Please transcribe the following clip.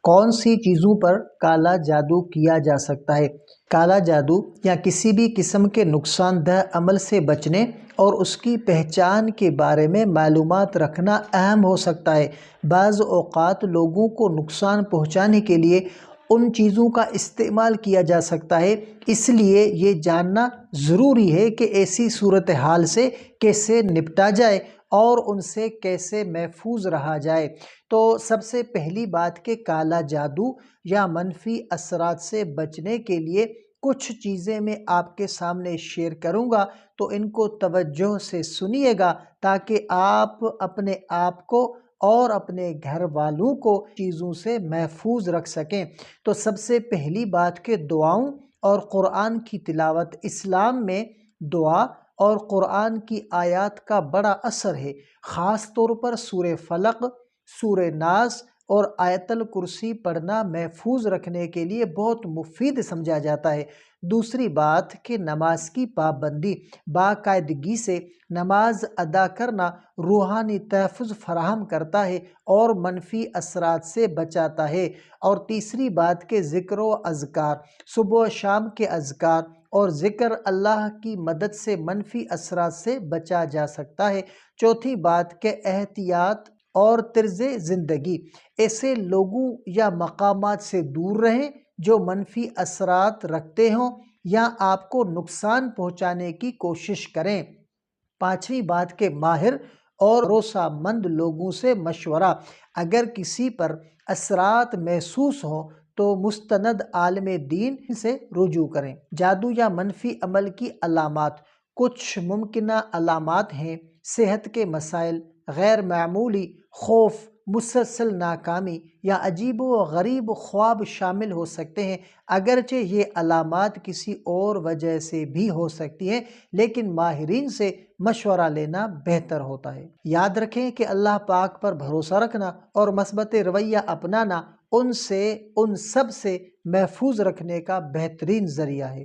کون سی چیزوں پر کالا جادو کیا جا سکتا ہے؟ کالا جادو یا کسی بھی قسم کے نقصان دہ عمل سے بچنے اور اس کی پہچان کے بارے میں معلومات رکھنا اہم ہو سکتا ہے۔ بعض اوقات لوگوں کو نقصان پہنچانے کے لیے ان چیزوں کا استعمال کیا جا سکتا ہے، اس لیے یہ جاننا ضروری ہے کہ ایسی صورتحال سے کیسے نپٹا جائے اور ان سے کیسے محفوظ رہا جائے۔ تو سب سے پہلی بات کہ کالا جادو یا منفی اثرات سے بچنے کے لیے کچھ چیزیں میں آپ کے سامنے شیئر کروں گا، تو ان کو توجہ سے سنیے گا تاکہ آپ اپنے آپ کو اور اپنے گھر والوں کو چیزوں سے محفوظ رکھ سکیں۔ تو سب سے پہلی بات کہ دعاؤں اور قرآن کی تلاوت۔ اسلام میں دعا اور قرآن کی آیات کا بڑا اثر ہے، خاص طور پر سورہ فلق، سورہ ناس اور آیت الکرسی پڑھنا محفوظ رکھنے کے لیے بہت مفید سمجھا جاتا ہے۔ دوسری بات کہ نماز کی پابندی۔ باقاعدگی سے نماز ادا کرنا روحانی تحفظ فراہم کرتا ہے اور منفی اثرات سے بچاتا ہے۔ اور تیسری بات کہ ذکر و اذکار۔ صبح و شام کے اذکار اور ذکر اللہ کی مدد سے منفی اثرات سے بچا جا سکتا ہے۔ چوتھی بات کہ احتیاط اور طرز زندگی۔ ایسے لوگوں یا مقامات سے دور رہیں جو منفی اثرات رکھتے ہوں یا آپ کو نقصان پہنچانے کی کوشش کریں۔ پانچویں بات کہ ماہر اور بھروسہ مند لوگوں سے مشورہ۔ اگر کسی پر اثرات محسوس ہوں تو مستند عالم دین سے رجوع کریں۔ جادو یا منفی عمل کی علامات۔ کچھ ممکنہ علامات ہیں: صحت کے مسائل، غیر معمولی خوف، مسلسل ناکامی یا عجیب و غریب خواب شامل ہو سکتے ہیں۔ اگرچہ یہ علامات کسی اور وجہ سے بھی ہو سکتی ہیں، لیکن ماہرین سے مشورہ لینا بہتر ہوتا ہے۔ یاد رکھیں کہ اللہ پاک پر بھروسہ رکھنا اور مثبت رویہ اپنانا ان سب سے محفوظ رکھنے کا بہترین ذریعہ ہے۔